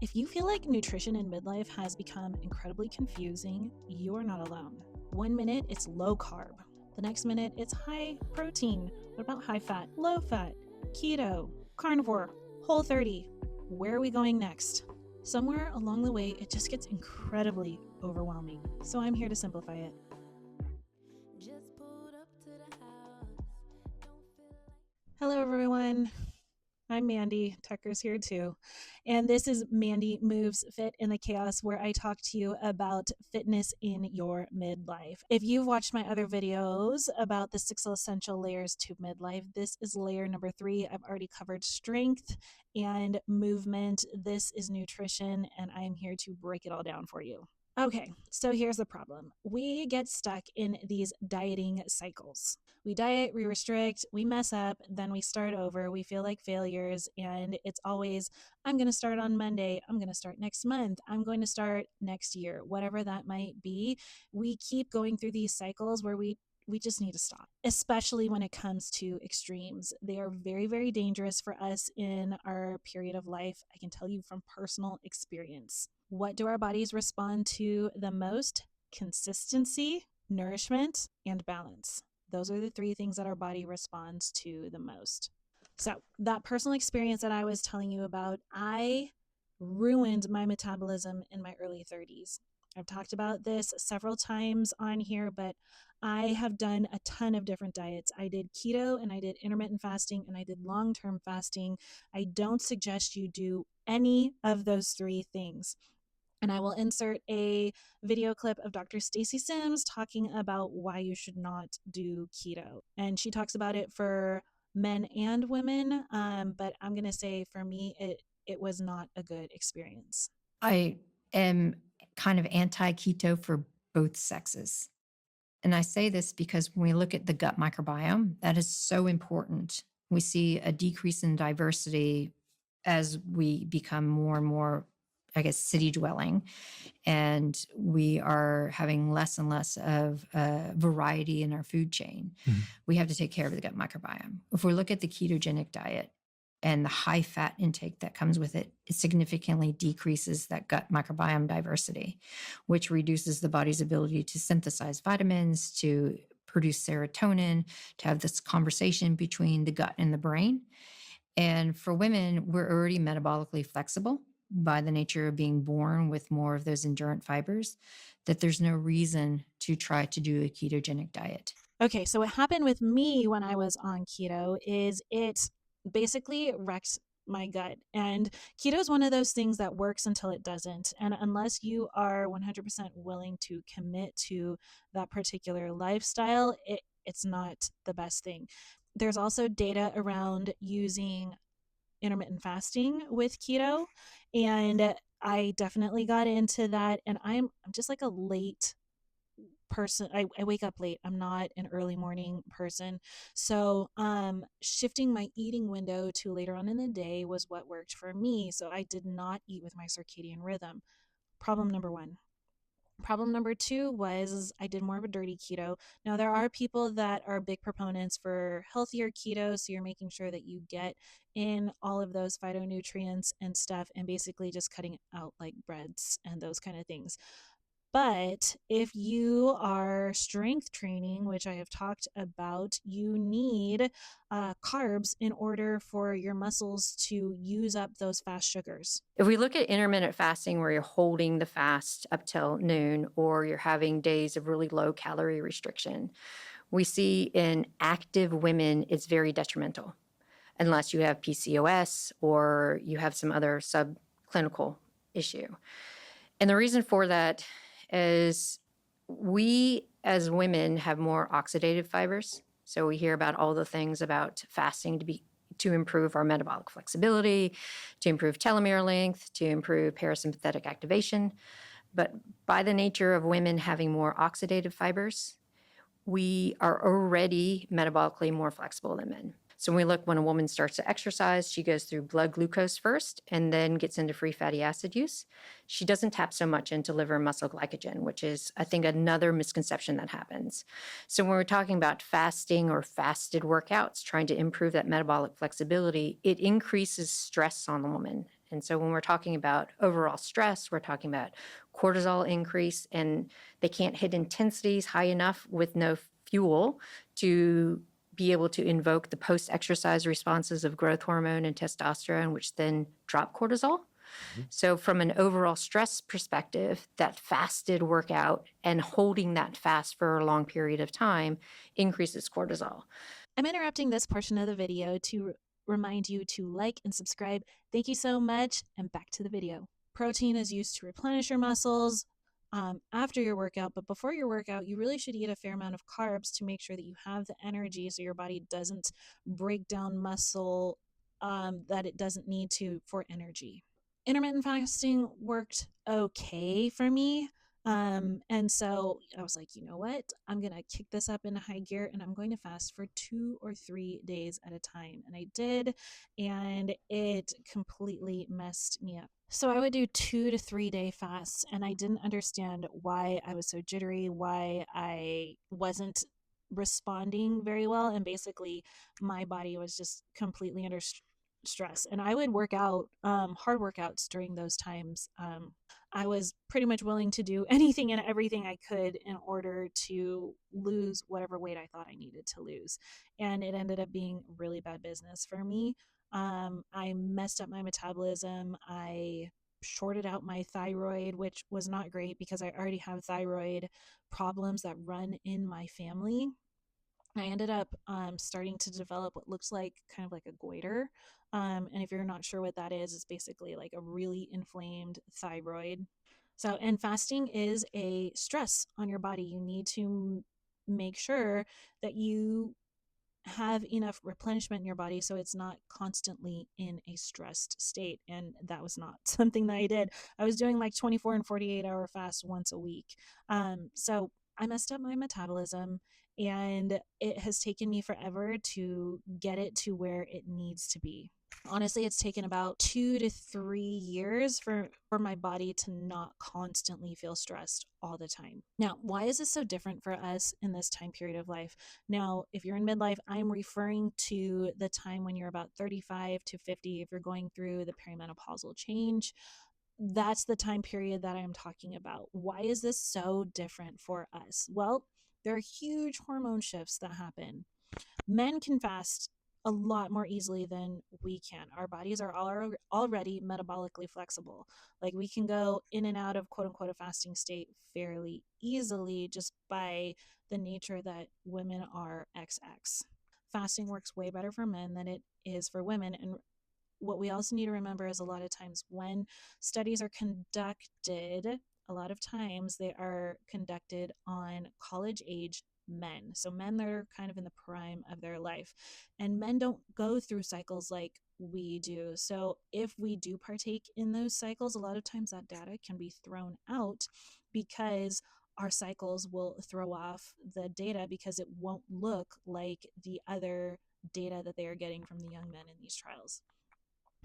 If you feel like nutrition in midlife has become incredibly confusing, you are not alone. One minute it's low carb, the next minute it's high protein. What about high fat, low fat, keto, carnivore, whole 30? Where are we going next? Somewhere along the way, it just gets incredibly overwhelming. So I'm here to simplify it. Hello, everyone. I'm Mandy. Tucker's here too. And this is Mandy Moves Fit in the Chaos, where I talk to you about fitness in your midlife. If you've watched my other videos about the 6 essential layers to midlife, this is layer number 3. I've already covered strength and movement. This is nutrition, and I'm here to break it all down for you. Okay, so here's the problem. We get stuck in these dieting cycles. We diet, we restrict, we mess up, then we start over. We feel like failures, and it's always, I'm going to start on Monday. I'm going to start next month. I'm going to start next year, whatever that might be. We keep going through these cycles where we just need to stop, especially when it comes to extremes. They are very, very dangerous for us in our period of life. I can tell you from personal experience. What do our bodies respond to the most? Consistency, nourishment, and balance. Those are the 3 things that our body responds to the most. So that personal experience that I was telling you about, I ruined my metabolism in my early 30s. I've talked about this several times on here, but I have done a ton of different diets. I did keto and I did intermittent fasting and I did long-term fasting. I don't suggest you do any of those 3 things. And I will insert a video clip of Dr. Stacy Sims talking about why you should not do keto. And she talks about it for men and women, but I'm going to say for me, it was not a good experience. I am kind of anti-keto for both sexes. And I say this because when we look at the gut microbiome, that is so important. We see a decrease in diversity as we become more and more, I guess, city dwelling. And we are having less and less of variety in our food chain. Mm-hmm. We have to take care of the gut microbiome. If we look at the ketogenic diet, and the high fat intake that comes with it, it significantly decreases that gut microbiome diversity, which reduces the body's ability to synthesize vitamins, to produce serotonin, to have this conversation between the gut and the brain. And for women, we're already metabolically flexible by the nature of being born with more of those endurance fibers, that there's no reason to try to do a ketogenic diet. Okay, so what happened with me when I was on keto is it basically wrecks my gut. And keto is one of those things that works until it doesn't. And unless you are 100% willing to commit to that particular lifestyle, it's not the best thing. There's also data around using intermittent fasting with keto, and I definitely got into that. And I'm just like a late person. I wake up late. I'm not an early morning person. So shifting my eating window to later on in the day was what worked for me. So I did not eat with my circadian rhythm. Problem number 1. Problem number 2 was I did more of a dirty keto. Now, there are people that are big proponents for healthier keto. So you're making sure that you get in all of those phytonutrients and stuff, and basically just cutting out like breads and those kind of things. But if you are strength training, which I have talked about, you need carbs in order for your muscles to use up those fast sugars. If we look at intermittent fasting where you're holding the fast up till noon, or you're having days of really low calorie restriction, we see in active women it's very detrimental unless you have PCOS or you have some other subclinical issue. And the reason for that is we as women have more oxidative fibers. So we hear about all the things about fasting to improve our metabolic flexibility, to improve telomere length, to improve parasympathetic activation. But by the nature of women having more oxidative fibers, we are already metabolically more flexible than men. So when a woman starts to exercise, she goes through blood glucose first and then gets into free fatty acid use. She doesn't tap so much into liver and muscle glycogen, which is, I think, another misconception that happens. So when we're talking about fasting or fasted workouts, trying to improve that metabolic flexibility, it increases stress on the woman. And so when we're talking about overall stress, we're talking about cortisol increase, and they can't hit intensities high enough with no fuel to be able to invoke the post-exercise responses of growth hormone and testosterone, which then drop cortisol. So, from an overall stress perspective, that fasted workout and holding that fast for a long period of time increases cortisol. I'm interrupting this portion of the video to remind you to like and subscribe. Thank you so much, and back to the video. Protein is used to replenish your muscles after your workout, but before your workout, you really should eat a fair amount of carbs to make sure that you have the energy so your body doesn't break down muscle that it doesn't need to for energy. Intermittent fasting worked okay for me. And so I was like, you know what? I'm going to kick this up into high gear and I'm going to fast for 2 or 3 days at a time. And I did, and it completely messed me up. So I would do 2 to 3 day fasts, and I didn't understand why I was so jittery, why I wasn't responding very well. And basically, my body was just completely under stress. And I would work out hard workouts during those times. I was pretty much willing to do anything and everything I could in order to lose whatever weight I thought I needed to lose. And it ended up being really bad business for me. I messed up my metabolism. I shorted out my thyroid, which was not great because I already have thyroid problems that run in my family. I ended up starting to develop what looks like kind of like a goiter. And if you're not sure what that is, it's basically like a really inflamed thyroid. So, and fasting is a stress on your body. You need to make sure that you have enough replenishment in your body so it's not constantly in a stressed state. And that was not something that I did. I was doing like 24 and 48-hour fasts once a week. So I messed up my metabolism, and it has taken me forever to get it to where it needs to be. Honestly, it's taken about 2 to 3 years for my body to not constantly feel stressed all the time. Now, why is this so different for us in this time period of life? Now, if you're in midlife, I'm referring to the time when you're about 35 to 50, if you're going through the perimenopausal change. That's the time period that I'm talking about. Why is this so different for us? Well, there are huge hormone shifts that happen. Men can fast a lot more easily than we can. Our bodies are already metabolically flexible. Like, we can go in and out of quote unquote a fasting state fairly easily just by the nature that women are XX. Fasting works way better for men than it is for women. And what we also need to remember is a lot of times when studies are conducted, a lot of times they are conducted on college age men. So men that are kind of in the prime of their life. And men don't go through cycles like we do. So if we do partake in those cycles, a lot of times that data can be thrown out because our cycles will throw off the data because it won't look like the other data that they are getting from the young men in these trials.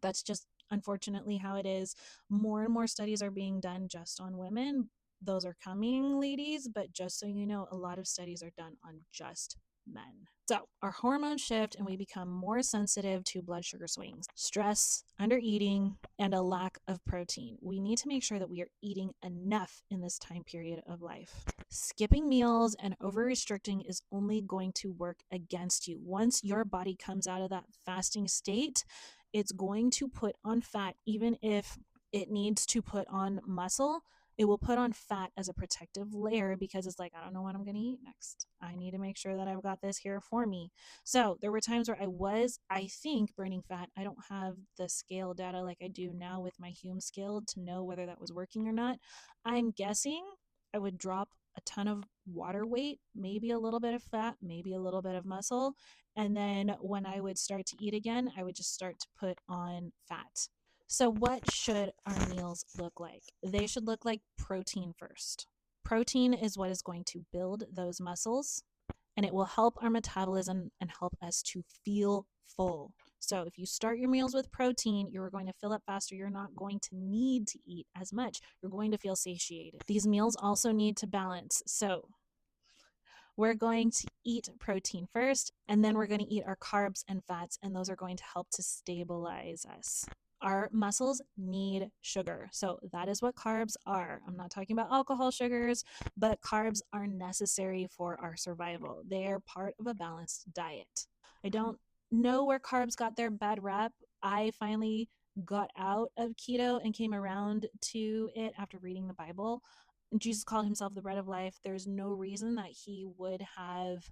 That's just unfortunately how it is. More and more studies are being done just on women. Those are coming, ladies, but just so you know, a lot of studies are done on just men. So our hormones shift and we become more sensitive to blood sugar swings, stress, undereating, and a lack of protein. We need to make sure that we are eating enough in this time period of life. Skipping meals and over restricting is only going to work against you. Once your body comes out of that fasting state, it's going to put on fat, even if it needs to put on muscle. It will put on fat as a protective layer because it's like, I don't know what I'm going to eat next. I need to make sure that I've got this here for me. So there were times where I think, burning fat. I don't have the scale data like I do now with my Hume scale to know whether that was working or not. I'm guessing I would drop a ton of water weight, maybe a little bit of fat, maybe a little bit of muscle. And then when I would start to eat again, I would just start to put on fat. So, what should our meals look like? They should look like protein first. Protein is what is going to build those muscles, and it will help our metabolism and help us to feel full. So, if you start your meals with protein, you're going to fill up faster. You're not going to need to eat as much. You're going to feel satiated. These meals also need to balance. So, we're going to eat protein first, and then we're going to eat our carbs and fats, and those are going to help to stabilize us. Our muscles need sugar. So that is what carbs are. I'm not talking about alcohol sugars, but carbs are necessary for our survival. They are part of a balanced diet. I don't know where carbs got their bad rep. I finally got out of keto and came around to it after reading the Bible. Jesus called himself the bread of life. There's no reason that he would have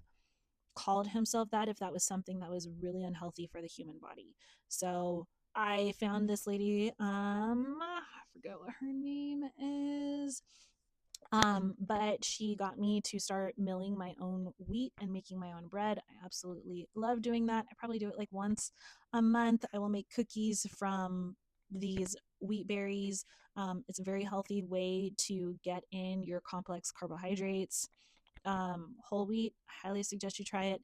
called himself that if that was something that was really unhealthy for the human body. So I found this lady, I forget what her name is. But she got me to start milling my own wheat and making my own bread. I absolutely love doing that. I probably do it like once a month. I will make cookies from these wheat berries. It's a very healthy way to get in your complex carbohydrates. Whole wheat, I highly suggest you try it.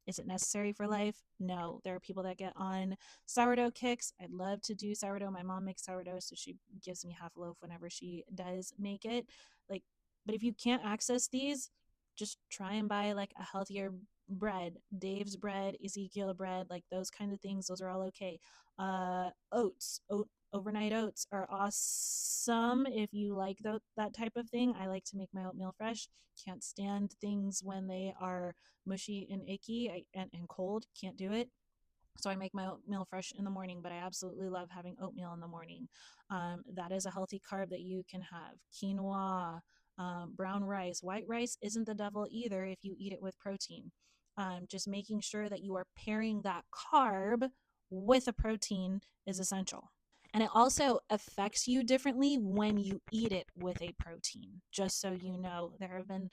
Is it necessary for life? No. There are people that get on sourdough kicks. I'd love to do sourdough. My mom makes sourdough, so she gives me half a loaf whenever she does make it. Like, but if you can't access these, just try and buy like a healthier bread. Dave's bread, Ezekiel bread, like those kind of things. Those are all okay. Overnight oats are awesome if you like that type of thing. I like to make my oatmeal fresh. Can't stand things when they are mushy and icky and cold. Can't do it. So I make my oatmeal fresh in the morning, but I absolutely love having oatmeal in the morning. That is a healthy carb that you can have. Quinoa, brown rice. White rice isn't the devil either if you eat it with protein. Just making sure that you are pairing that carb with a protein is essential. And it also affects you differently when you eat it with a protein. Just so you know, there have been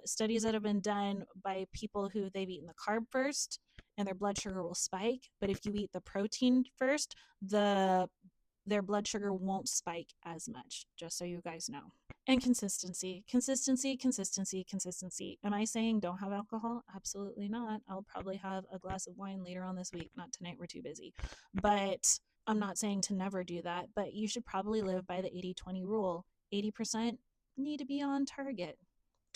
studies that have been done by people who they've eaten the carb first and their blood sugar will spike. But if you eat the protein first, their blood sugar won't spike as much, just so you guys know. And consistency, consistency, consistency, consistency. Am I saying don't have alcohol? Absolutely not. I'll probably have a glass of wine later on this week. Not tonight, we're too busy. But I'm not saying to never do that, but you should probably live by the 80-20 rule. 80% need to be on target.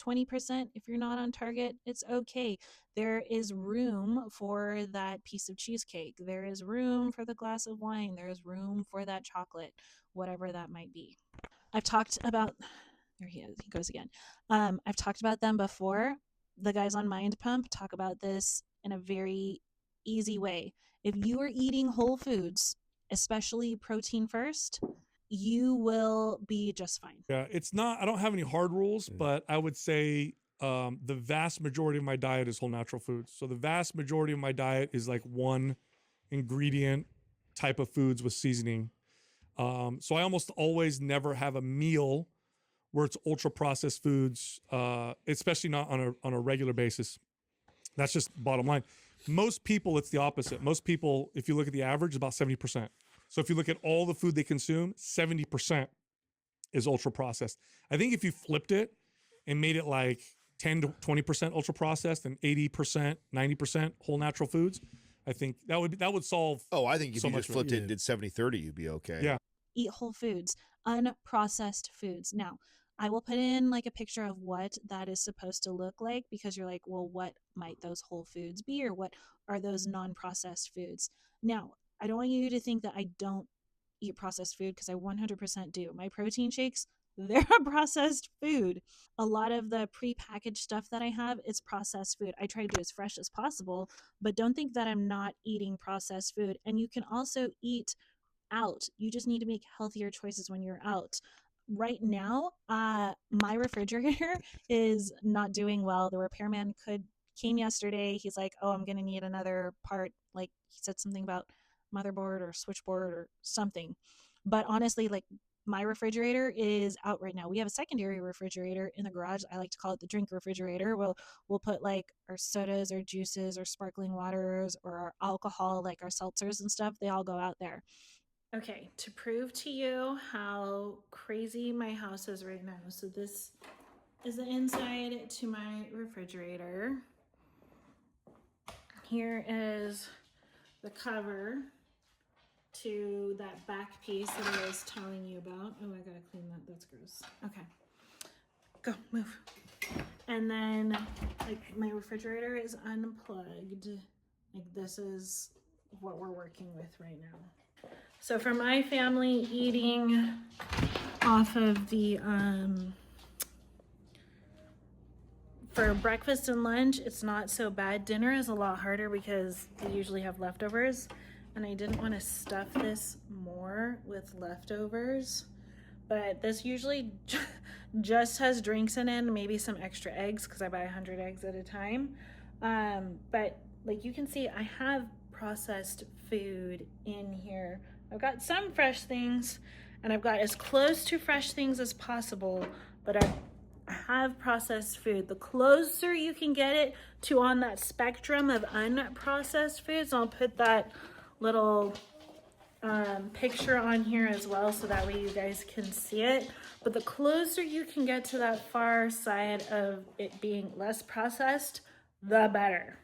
20%, if you're not on target, it's okay. There is room for that piece of cheesecake. There is room for the glass of wine. There is room for that chocolate, whatever that might be. I've talked about, there he is, he goes again. I've talked about them before. The guys on Mind Pump talk about this in a very easy way. If you are eating whole foods, especially protein first, you will be just fine. Yeah, it's not, I don't have any hard rules, but I would say the vast majority of my diet is whole natural foods. So the vast majority of my diet is like one ingredient type of foods with seasoning. So I almost always never have a meal where it's ultra processed foods, especially not on a regular basis. That's just bottom line. Most people, it's the opposite. Most people, if you look at the average, about 70%. So if you look at all the food they consume, 70% is ultra processed. I think if you flipped it and made it like 10 to 20% ultra processed and 80%, 90% whole natural foods, I think that would solve. Oh, I think if so you much just flipped it and did 70-30, you'd be okay. Yeah. Eat whole foods, unprocessed foods. Now, I will put in like a picture of what that is supposed to look like because you're like, well, what might those whole foods be or what are those non-processed foods? Now, I don't want you to think that I don't eat processed food because I 100% do. My protein shakes, they're a processed food. A lot of the prepackaged stuff that I have is processed food. I try to do as fresh as possible, but don't think that I'm not eating processed food. And you can also eat out. You just need to make healthier choices when you're out. Right now, my refrigerator is not doing well. The repairman came yesterday. He's like, "Oh, I'm gonna need another part." Like he said something about motherboard or switchboard or something. But honestly, like my refrigerator is out right now. We have a secondary refrigerator in the garage. I like to call it the drink refrigerator. We'll put like our sodas or juices or sparkling waters or our alcohol, like our seltzers and stuff. They all go out there. Okay, to prove to you how crazy my house is right now. So this is the inside to my refrigerator. Here is the cover to that back piece that I was telling you about. Oh, I gotta clean that. That's gross. Okay, go, move. And then like my refrigerator is unplugged. Like this is what we're working with right now. So for my family, eating off of the for breakfast and lunch, it's not so bad. Dinner is a lot harder because they usually have leftovers, and I didn't want to stuff this more with leftovers. But this usually just has drinks in it, maybe some extra eggs because I buy 100 eggs at a time. But like you can see, I have processed food in here. I've got some fresh things, and I've got as close to fresh things as possible, but I have processed food. The closer you can get it to on that spectrum of unprocessed foods, I'll put that little picture on here as well so that way you guys can see it. But the closer you can get to that far side of it being less processed, the better.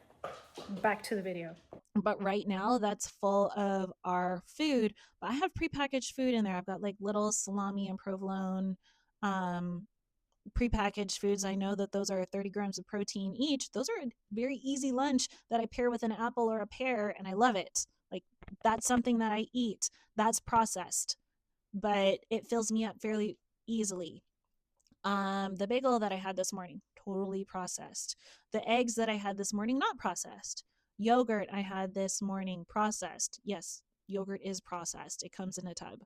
Back to the video. But right now that's full of our food, but I have prepackaged food in there. I've got like little salami and provolone prepackaged foods. I know that those are 30 grams of protein each. Those are a very easy lunch that I pair with an apple or a pear, and I love it. Like, that's something that I eat. That's processed, but it fills me up fairly easily. The bagel that I had this morning, totally processed. The eggs that I had this morning, not processed. Yogurt I had this morning, processed. Yes, yogurt is processed. It comes in a tub.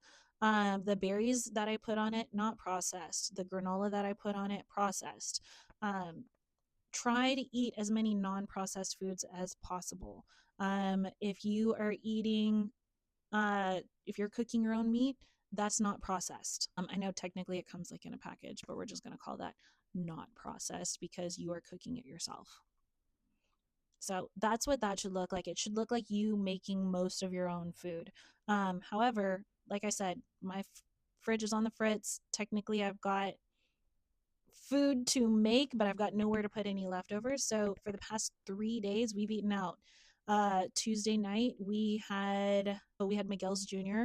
The berries that I put on it, not processed. The granola that I put on it, processed. Try to eat as many non-processed foods as possible. If you are eating, if you're cooking your own meat, that's not processed. I know technically it comes like in a package, but we're just going to call that not processed because you are cooking it yourself. So that's what that should look like. It should look like you making most of your own food. However, like I said, my fridge is on the fritz. Technically, I've got food to make, but I've got nowhere to put any leftovers. So for the past 3 days, we've eaten out. Tuesday night, we had Miguel's Jr.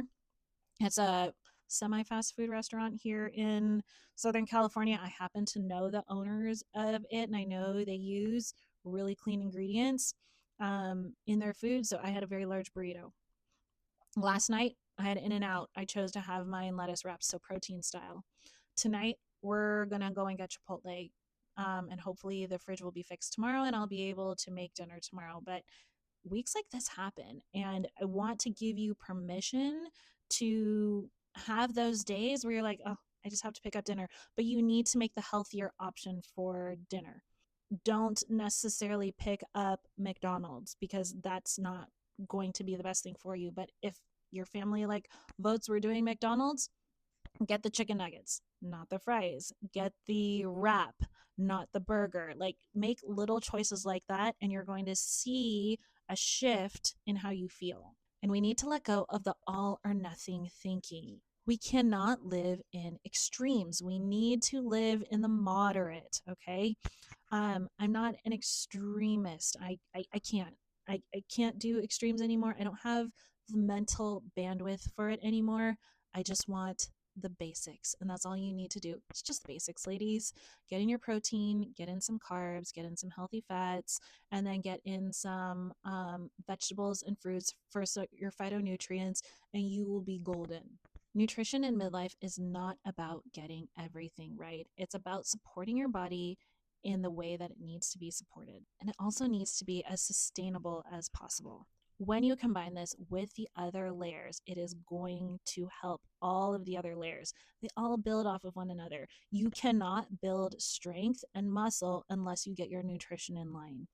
It's a semi-fast food restaurant here in Southern California. I happen to know the owners of it, and I know they use really clean ingredients in their food. So I had a very large burrito. Last night, I had In-N-Out. I chose to have mine lettuce wraps, so protein style. Tonight, we're going to go and get Chipotle, and hopefully the fridge will be fixed tomorrow, and I'll be able to make dinner tomorrow. But weeks like this happen, and I want to give you permission to have those days where you're like, oh, I just have to pick up dinner, but you need to make the healthier option for dinner. Don't necessarily pick up McDonald's because that's not going to be the best thing for you. But if your family like votes we're doing McDonald's, get the chicken nuggets, not the fries. Get the wrap, not the burger. Like, make little choices like that, and you're going to see a shift in how you feel. And we need to let go of the all or nothing thinking. We cannot live in extremes. We need to live in the moderate, okay? I'm not an extremist. I can't. I can't do extremes anymore. I don't have the mental bandwidth for it anymore. I just want the basics, and that's all you need to do. It's just the basics, ladies. Get in your protein, get in some carbs, get in some healthy fats, and then get in some vegetables and fruits for your phytonutrients, and you will be golden. Nutrition in midlife is not about getting everything right. It's about supporting your body in the way that it needs to be supported. And it also needs to be as sustainable as possible. When you combine this with the other layers, it is going to help all of the other layers. They all build off of one another. You cannot build strength and muscle unless you get your nutrition in line.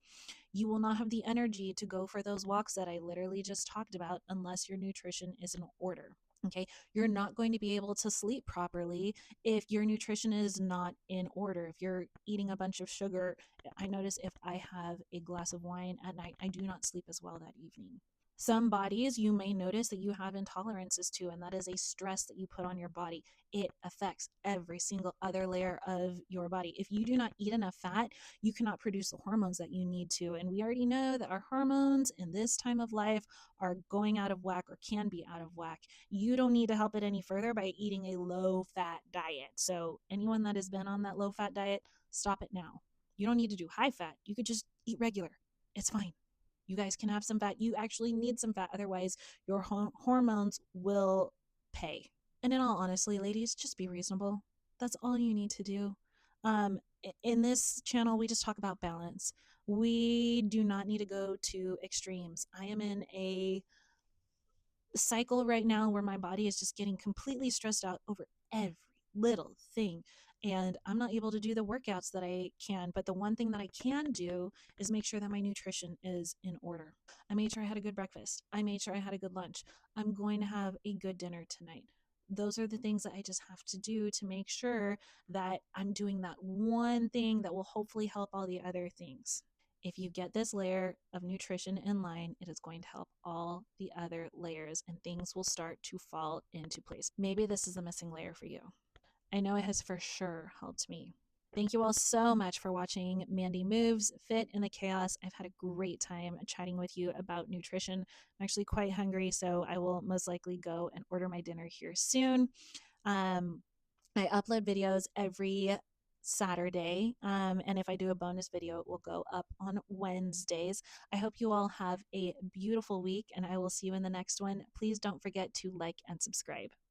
You will not have the energy to go for those walks that I literally just talked about unless your nutrition is in order. Okay, you're not going to be able to sleep properly if your nutrition is not in order. If you're eating a bunch of sugar, I notice if I have a glass of wine at night, I do not sleep as well that evening. Some bodies you may notice that you have intolerances to, and that is a stress that you put on your body. It affects every single other layer of your body. If you do not eat enough fat, you cannot produce the hormones that you need to. And we already know that our hormones in this time of life are going out of whack or can be out of whack. You don't need to help it any further by eating a low fat diet. So anyone that has been on that low fat diet, stop it now. You don't need to do high fat. You could just eat regular. It's fine. You guys can have some fat. You actually need some fat. Otherwise, your hormones will pay. And in all honesty, ladies, just be reasonable. That's all you need to do. In this channel, we just talk about balance. We do not need to go to extremes. I am in a cycle right now where my body is just getting completely stressed out over every little thing. And I'm not able to do the workouts that I can. But the one thing that I can do is make sure that my nutrition is in order. I made sure I had a good breakfast. I made sure I had a good lunch. I'm going to have a good dinner tonight. Those are the things that I just have to do to make sure that I'm doing that one thing that will hopefully help all the other things. If you get this layer of nutrition in line, it is going to help all the other layers and things will start to fall into place. Maybe this is the missing layer for you. I know it has for sure helped me. Thank you all so much for watching Mandy Moves Fit in the Chaos. I've had a great time chatting with you about nutrition. I'm actually quite hungry, so I will most likely go and order my dinner here soon. I upload videos every Saturday. And if I do a bonus video, it will go up on Wednesdays. I hope you all have a beautiful week, and I will see you in the next one. Please don't forget to like and subscribe.